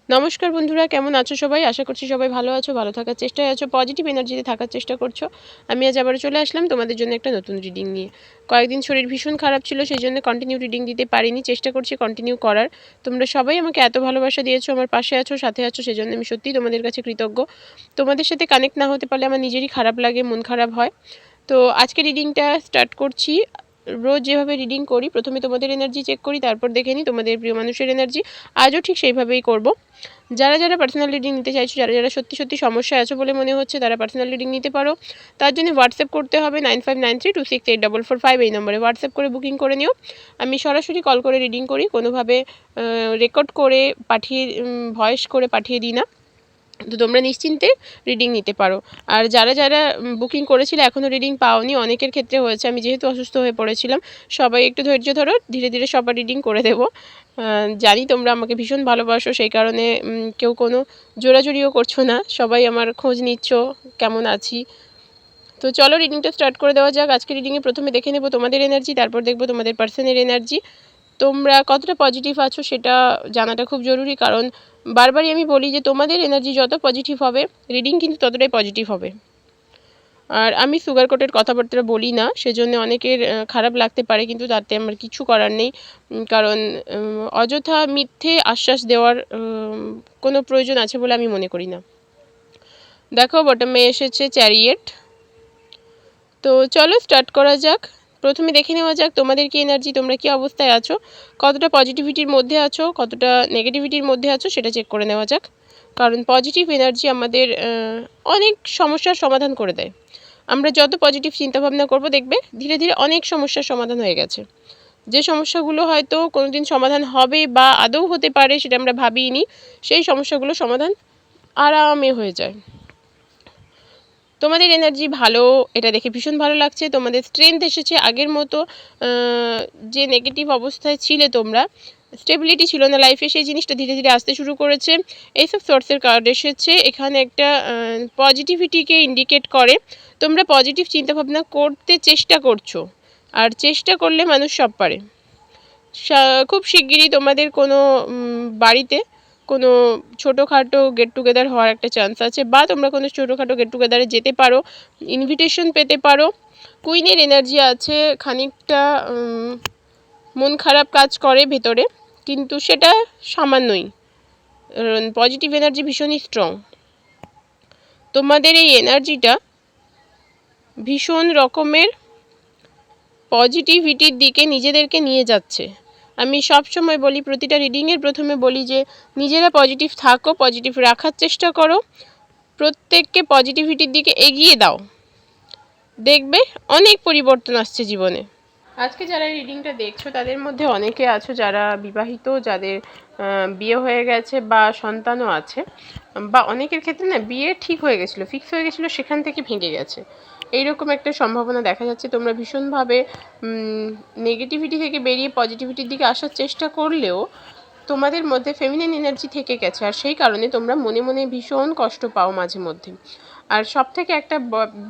নমস্কার বন্ধুরা, কেমন আছো সবাই? আশা করছি সবাই ভালো আছো, ভালো থাকার চেষ্টায় আছো, পজিটিভ এনার্জিতে থাকার চেষ্টা করছো। আমি আজ আবারও চলে আসলাম তোমাদের জন্য একটা নতুন রিডিং নিয়ে। কয়েকদিন শরীর ভীষণ খারাপ ছিল, সেই জন্য কন্টিনিউ রিডিং দিতে পারিনি, চেষ্টা করছি কন্টিনিউ করার। তোমরা সবাই আমাকে এত ভালোবাসা দিয়েছো, আমার পাশে আছো, সাথে আছো, সেজন্য আমি সত্যিই তোমাদের কাছে কৃতজ্ঞ। তোমাদের সাথে কানেক্ট না হতে পারলে আমার নিজেরই খারাপ লাগে, মন খারাপ হয়। তো আজকে রিডিংটা স্টার্ট করছি। রোজ যেভাবে রিডিং করি, প্রথমে তোমাদের এনার্জি চেক করি, তারপর দেখে নিই তোমাদের প্রিয় মানুষের এনার্জি। আজও ঠিক সেইভাবেই করব। যারা যারা পার্সোনাল রিডিং নিতে চাইছো, যারা যারা সত্যি সত্যি সমস্যায় আছো বলে মনে হচ্ছে, তারা পার্সোনাল রিডিং নিতে পারো। তার জন্য হোয়াটসঅ্যাপ করতে হবে 9593268445 এই নম্বরে হোয়াটসঅ্যাপ করে বুকিং করে নিও। আমি সরাসরি কল করে রিডিং করি, কোনোভাবে রেকর্ড করে পাঠিয়ে ভয়েস করে পাঠিয়ে দিই না। তো তোমরা নিশ্চিন্তে রিডিং নিতে পারো। আর যারা যারা বুকিং করেছিলে এখনও রিডিং পাওনি, অনেকের ক্ষেত্রে হয়েছে, আমি যেহেতু অসুস্থ হয়ে পড়েছিলাম, সবাই একটু ধৈর্য ধরো, ধীরে ধীরে সবার রিডিং করে দেবো। জানি তোমরা আমাকে ভীষণ ভালোবাসো, সেই কারণে কেউ কোনো জোরাজুরিও করছো না, সবাই আমার খোঁজ নিচ্ছ কেমন আছি। তো চলো রিডিংটা স্টার্ট করে দেওয়া যাক। আজকে রিডিংয়ে প্রথমে দেখে নেবো তোমাদের এনার্জি, তারপর দেখবো তোমাদের পার্সনের এনার্জি। তোমরা কতটা পজিটিভ আছো সেটা জানাটা খুব জরুরি, কারণ বারবারই আমি বলি যে তোমাদের এনার্জি যত পজিটিভ হবে, রিডিং কিন্তু ততটাই পজিটিভ হবে। আর আমি সুগার কোটের কথাবার্তা বলি না, সেজন্য অনেকের খারাপ লাগতে পারে, কিন্তু তাতে আমার কিছু করার নেই। কারণ অযথা মিথ্যে আশ্বাস দেওয়ার কোনো প্রয়োজন আছে বলে আমি মনে করি না। দেখো বটমে এসেছে চ্যারিয়েট। তো চলো স্টার্ট করা যাক। প্রথমে দেখে নেওয়া যাক তোমাদের কি এনার্জি, তোমরা কি অবস্থায় আছো, কতটা পজিটিভিটির মধ্যে আছো, কতটা নেগেটিভিটির মধ্যে আছো, সেটা চেক করে নেওয়া যাক। কারণ পজিটিভ এনার্জি আমাদের অনেক সমস্যার সমাধান করে দেয়। আমরা যত পজিটিভ চিন্তাভাবনা করব, দেখবে ধীরে ধীরে অনেক সমস্যার সমাধান হয়ে গেছে। যে সমস্যাগুলো হয়তো কোনোদিন সমাধান হবে বা আদৌ হতে পারে সেটা আমরা ভাবিনি, সেই সমস্যাগুলো সমাধান আরামে হয়ে যায়। তোমাদের এনার্জি ভালো, এটা দেখে ভীষণ ভালো লাগছে। তোমাদের স্ট্রেংথ এসেছে আগের মতো। যে নেগেটিভ অবস্থায় ছিলে তোমরা, স্টেবিলিটি ছিল না লাইফে, সেই জিনিসটা ধীরে ধীরে আসতে শুরু করেছে। এইসব সোর্সের কার্ড এসেছে, এখানে একটা পজিটিভিটিকে ইন্ডিকেট করে। তোমরা পজিটিভ চিন্তাভাবনা করতে চেষ্টা করছো, আর চেষ্টা করলে মানুষ সব পারে। খুব শিগগিরই তোমাদের কোনো বাড়িতে কোনো ছোটোখাটো গেট টুগেদার হওয়ার একটা চান্স আছে, বা তোমরা কোনো ছোটোখাটো গেট টুগেদারে যেতে পারো, ইনভিটেশন পেতে পারো। কুইনের এনার্জি আছে, খানিকটা মন খারাপ কাজ করে ভেতরে, কিন্তু সেটা সামান্যই। পজিটিভ এনার্জি ভীষণই স্ট্রং। তোমাদের এই এনার্জিটা ভীষণ রকমের পজিটিভিটির দিকে নিজেদেরকে নিয়ে যাচ্ছে। আমি সব সময় বলি, প্রতিটা রিডিংয়ের প্রথমে বলি যে নিজেরা পজিটিভ থাকো, পজিটিভ রাখার চেষ্টা করো, প্রত্যেককে পজিটিভিটির দিকে এগিয়ে দাও, দেখবে অনেক পরিবর্তন আসছে জীবনে। আজকে যারা রিডিংটা দেখছো তাদের মধ্যে অনেকে আছো যারা বিবাহিত, যাদের বিয়ে হয়ে গেছে বা সন্তানও আছে, বা অনেকের ক্ষেত্রে না বিয়ে ঠিক হয়ে গেছিলো, ফিক্স হয়ে গেছিলো, সেখান থেকে ভেঙে গেছে, এইরকম একটা সম্ভাবনা দেখা যাচ্ছে। তোমরা ভীষণভাবে নেগেটিভিটি থেকে বেরিয়ে পজিটিভিটির দিকে আসার চেষ্টা করলেও তোমাদের মধ্যে ফেমিনিন এনার্জি থেকে গেছে, আর সেই কারণে তোমরা মনে মনে ভীষণ কষ্ট পাও মাঝে মধ্যে। আর সব থেকে একটা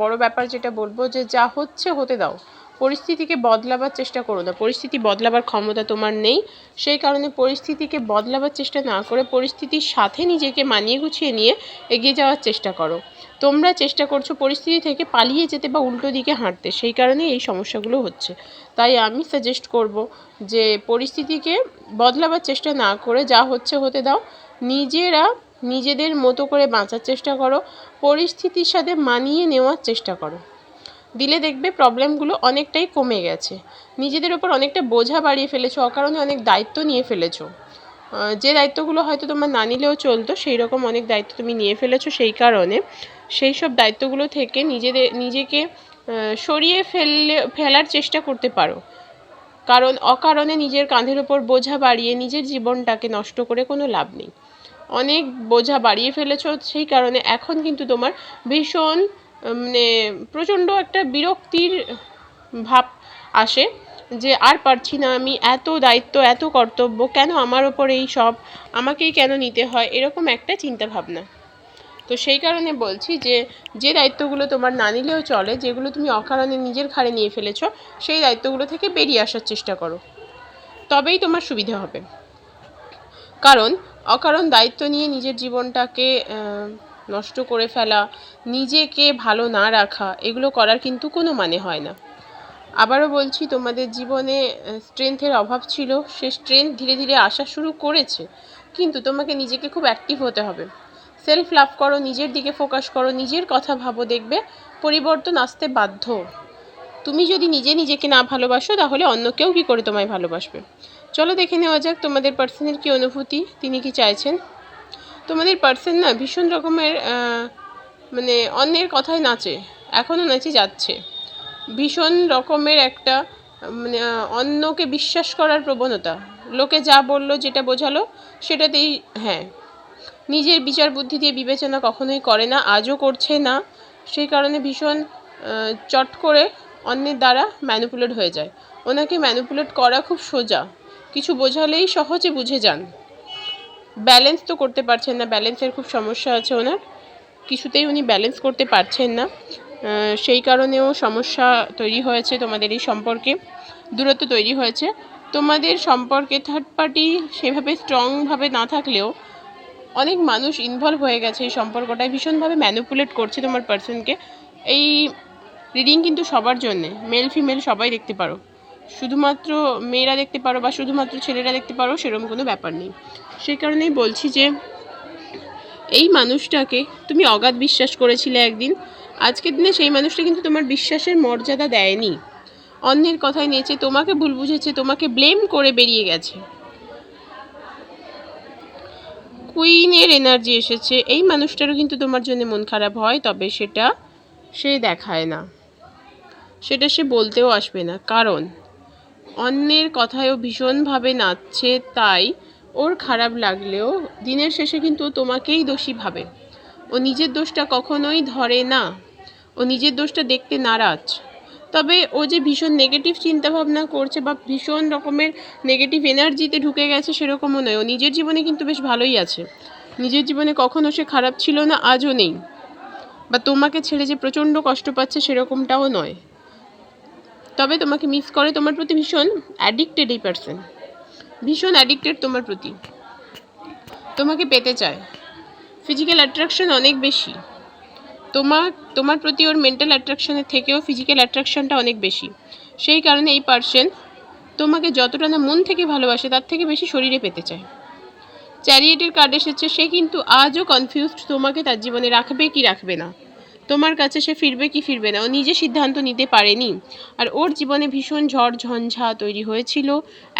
বড় ব্যাপার যেটা বলবো, যে যা হচ্ছে হতে দাও, পরিস্থিতিকে বদলাবার চেষ্টা করো না। পরিস্থিতি বদলাবার ক্ষমতা তোমার নেই, সেই কারণে পরিস্থিতিকে বদলাবার চেষ্টা না করে পরিস্থিতির সাথে নিজেকে মানিয়ে গুছিয়ে নিয়ে এগিয়ে যাওয়ার চেষ্টা করো। তোমরা চেষ্টা করছো পরিস্থিতি থেকে পালিয়ে যেতে বা উল্টো দিকে হাঁটতে, সেই কারণে এই সমস্যাগুলো হচ্ছে। তাই আমি সাজেস্ট করব যে পরিস্থিতিকে বদলাবার চেষ্টা না করে যা হচ্ছে হতে দাও, নিজেরা নিজেদের মতো করে বাঁচার চেষ্টা করো, পরিস্থিতির সাথে মানিয়ে নেওয়ার চেষ্টা করো। দিলে দেখবে প্রবলেমগুলো অনেকটাই কমে গেছে। নিজেদের ওপর অনেকটা বোঝা বাড়িয়ে ফেলেছো, অকারণে অনেক দায়িত্ব নিয়ে ফেলেছো। যে দায়িত্বগুলো হয়তো তোমার না নিলেও চলতো, সেই রকম অনেক দায়িত্ব তুমি নিয়ে ফেলেছো। সেই কারণে সেই সব দায়িত্বগুলো থেকে নিজেকে সরিয়ে ফেলার চেষ্টা করতে পারো। কারণ অকারণে নিজের কাঁধের ওপর বোঝা বাড়িয়ে নিজের জীবনটাকে নষ্ট করে কোনো লাভ নেই। অনেক বোঝা বাড়িয়ে ফেলেছো, সেই কারণে এখন কিন্তু তোমার ভীষণ মানে প্রচণ্ড একটা বিরক্তির ভাব আসে, যে আর পারছি না আমি, এত দায়িত্ব, এত কর্তব্য, কেন আমার ওপর এই সব, আমাকেই কেন নিতে হয়, এরকম একটা চিন্তা ভাবনা। তো সেই কারণে বলছি যে দায়িত্বগুলো তোমার না নিলেও চলে, যেগুলো তুমি অকারণে নিজের ঘাড়ে নিয়ে ফেলেছো, সেই দায়িত্বগুলো থেকে বেরিয়ে আসার চেষ্টা করো, তবেই তোমার সুবিধা হবে। কারণ অকারণ দায়িত্ব নিয়ে নিজের জীবনটাকে নষ্ট করে ফেলা, নিজেকে ভালো না রাখা, এগুলো করার কিন্তু কোনো মানে হয় না। আবারও বলছি, তোমাদের জীবনে স্ট্রেংথের অভাব ছিল, সে স্ট্রেংথ ধীরে ধীরে আসা শুরু করেছে, কিন্তু তোমাকে নিজেকে খুব অ্যাক্টিভ হতে হবে। সেলফ লাভ করো, নিজের দিকে ফোকাস করো, নিজের কথা ভাবো, দেখবে পরিবর্তন আসতে বাধ্য। তুমি যদি নিজেকে না ভালোবাসো, তাহলে অন্য কেউ কী করে তোমায় ভালোবাসবে? চলো দেখে নেওয়া যাক তোমাদের পার্সনের কী অনুভূতি, তিনি কি চাইছেন। তোমাদের পার্সন না ভীষণ রকমের মানে অন্যের কথায় নাচে, এখনও নাচে যাচ্ছে। ভীষণ রকমের একটা মানে অন্যকে বিশ্বাস করার প্রবণতা, লোকে যা বলল, যেটা বোঝালো সেটাতেই হ্যাঁ। নিজের বিচার বুদ্ধি দিয়ে বিবেচনা কখনোই করে না, আজও করছে না। সেই কারণে ভীষণ চট করে অন্যের দ্বারা ম্যানিপুলেট হয়ে যায়। ওনাকে ম্যানিপুলেট করা খুব সোজা, কিছু বোঝালেই সহজে বুঝে যান। ব্যালেন্স তো করতে পারছেন না, ব্যালেন্সের খুব সমস্যা আছে ওনার, কিছুতেই উনি ব্যালেন্স করতে পারছেন না। সেই কারণেও সমস্যা তৈরি হয়েছে তোমাদের এই সম্পর্কে, দূরত্ব তৈরি হয়েছে। তোমাদের সম্পর্কে থার্ড পার্টি সেভাবে স্ট্রংভাবে না থাকলেও অনেক মানুষ ইনভলভ হয়ে গেছে এই সম্পর্কটায়, ভীষণভাবে ম্যানিপুলেট করছে তোমার পার্সনকে। এই রিডিং কিন্তু সবার জন্যে, মেল ফিমেল সবাই দেখতে পারো, শুধুমাত্র মেয়েরা দেখতে পারো বা শুধুমাত্র ছেলেরা দেখতে পারো সেরকম কোনো ব্যাপার নেই। সেই কারণেই বলছি যে এই মানুষটাকে তুমি অগাধ বিশ্বাস করেছিলে একদিন, আজকের দিনে সেই মানুষটা কিন্তু তোমার বিশ্বাসের মর্যাদা দেয়নি, অন্যের কথায় নিয়েছে, তোমাকে ভুল বুঝেছে, তোমাকে ব্লেম করে বেরিয়ে গেছে। কুইনের এনার্জি এসেছে, এই মানুষটারও কিন্তু তোমার জন্য মন খারাপ হয়, তবে সেটা সে দেখায় না, সেটা সে বলতেও আসবে না, কারণ অন্যের কথায়ও ভীষণভাবে নাচছে, তাই ওর খারাপ লাগলেও দিনের শেষে কিন্তু তোমাকেই দোষী ভাবে। ও নিজের দোষটা কখনোই ধরে না, ও নিজের দোষটা দেখতে নারাজ। তবে ও যে ভীষণ নেগেটিভ চিন্তাভাবনা করছে বা ভীষণ রকমের নেগেটিভ এনার্জিতে ঢুকে গেছে সেরকমও নয়, ও নিজের জীবনে কিন্তু বেশ ভালোই আছে, নিজের জীবনে কখনো সে খারাপ ছিল না, আজও নেই। বা তোমাকে ছেড়ে যে প্রচণ্ড কষ্ট পাচ্ছে সেরকমটাও নয়, তবে তোমাকে মিস করে, তোমার প্রতি ভীষণ অ্যাডিক্টেড এই পার্সন, ভীষণ অ্যাডিক্টেড তোমার প্রতি, তোমাকে পেতে চায়, ফিজিক্যাল অ্যাট্রাকশন অনেক বেশি তোমার প্রতি, ওর মেন্টাল অ্যাট্রাকশনের থেকেও ফিজিক্যাল অ্যাট্রাকশনটা অনেক বেশি। সেই কারণে এই পার্সন তোমাকে যতটা না মন থেকে ভালোবাসে তার থেকে বেশি শরীরে পেতে চায়। চ্যারিয়েটের কার্ড এসেছে, সে কিন্তু আজও কনফিউজড, তোমাকে তার জীবনে রাখবে কি রাখবে না, তোমার কাছে সে ফিরবে কি ফিরবে না, ও নিজে সিদ্ধান্ত নিতে পারেনি। আর ওর জীবনে ভীষণ ঝড় ঝঞ্ঝা তৈরি হয়েছিল,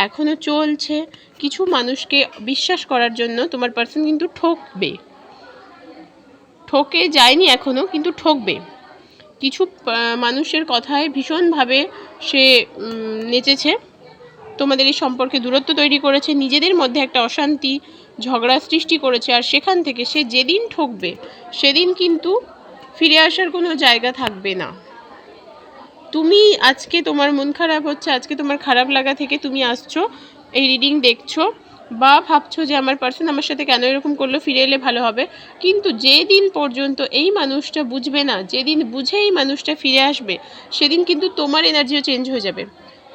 এখনও চলছে। কিছু মানুষকে বিশ্বাস করার জন্য তোমার পার্সন কিন্তু ঠকে যায়নি এখনও, কিন্তু ঠকবে। কিছু মানুষের কথায় ভীষণভাবে সে নেচেছে, তোমাদের এই সম্পর্কে দূরত্ব তৈরি করেছে, নিজেদের মধ্যে একটা অশান্তি ঝগড়া সৃষ্টি করেছে। আর সেখান থেকে সে যেদিন ঠকবে সেদিন কিন্তু ফিরে আসার কোনো জায়গা থাকবে না। তুমি আজকে তোমার মন খারাপ হচ্ছে, আজকে তোমার খারাপ লাগা থেকে তুমি আসছো, এই রিডিং দেখছো বা ভাবছো যে আমার পার্সন আমার সাথে কেন এরকম করলো, ফিরে এলে ভালো হবে। কিন্তু যেদিন পর্যন্ত এই মানুষটা বুঝবে না, যেদিন বুঝে এই মানুষটা ফিরে আসবে, সেদিন কিন্তু তোমার এনার্জিও চেঞ্জ হয়ে যাবে।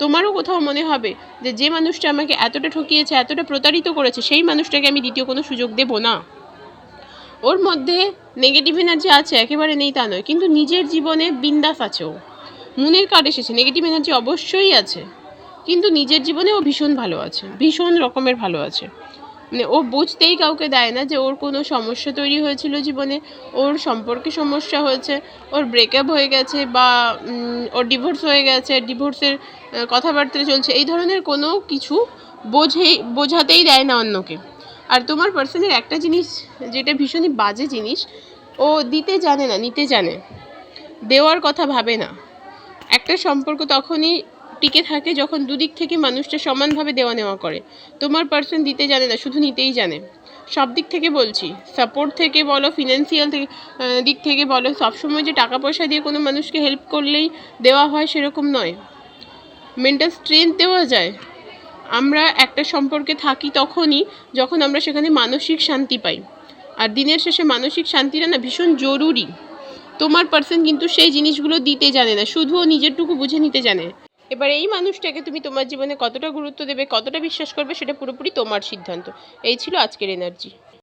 তোমারও কোথাও মনে হবে যে মানুষটা আমাকে এতটা ঠকিয়েছে, এতটা প্রতারিত করেছে, সেই মানুষটাকে আমি দ্বিতীয় কোনো সুযোগ দেব না। ওর মধ্যে নেগেটিভ এনার্জি আছে, একেবারে নেই তা নয়, কিন্তু নিজের জীবনে বিন্দাস আছে। ও মুনের কার্ড এসেছে, নেগেটিভ এনার্জি অবশ্যই আছে, কিন্তু নিজের জীবনে ও ভীষণ ভালো আছে, ভীষণ রকমের ভালো আছে। মানে ও বুঝতেই কাউকে দেয় না যে ওর কোনো সমস্যা তৈরি হয়েছিল জীবনে, ওর সম্পর্কে সমস্যা হয়েছে, ওর ব্রেকআপ হয়ে গেছে বা ওর ডিভোর্স হয়ে গেছে, ডিভোর্সের কথাবার্তা চলছে, এই ধরনের কোনো কিছু বোঝাতেই দেয় না অন্যকে। আর তোমার পার্সনের একটা জিনিস যেটা ভীষণই বাজে জিনিস, ও দিতে জানে না, নিতে জানে, দেওয়ার কথা ভাবে না। একটা সম্পর্ক তখনই টিকে থাকে যখন দুদিক থেকে মানুষটা সমানভাবে দেওয়া নেওয়া করে। তোমার পার্সন দিতে জানে না, শুধু নিতেই জানে। সব দিক থেকে বলছি, সাপোর্ট থেকে বলো, ফিনান্সিয়াল দিক থেকে বলো, সবসময় যে টাকা পয়সা দিয়ে কোনো মানুষকে হেল্প করলেই দেওয়া হয় সেরকম নয়, মেন্টাল স্ট্রেংথ দেওয়া যায়। আমরা একটা সম্পর্কে থাকি তখনই যখন আমরা সেখানে মানসিক শান্তি পাই, আর দিনের শেষে মানসিক শান্তিটা না ভীষণ জরুরি। তোমার পার্সন কিন্তু সেই জিনিসগুলো দিতে জানে না, শুধু ও নিজেরটুকু বুঝে নিতে জানে। এবার এই মানুষটাকে তুমি তোমার জীবনে কতটা গুরুত্ব দেবে, কতটা বিশ্বাস করবে, সেটা পুরোপুরি তোমার সিদ্ধান্ত। এই ছিল আজকের এনার্জি।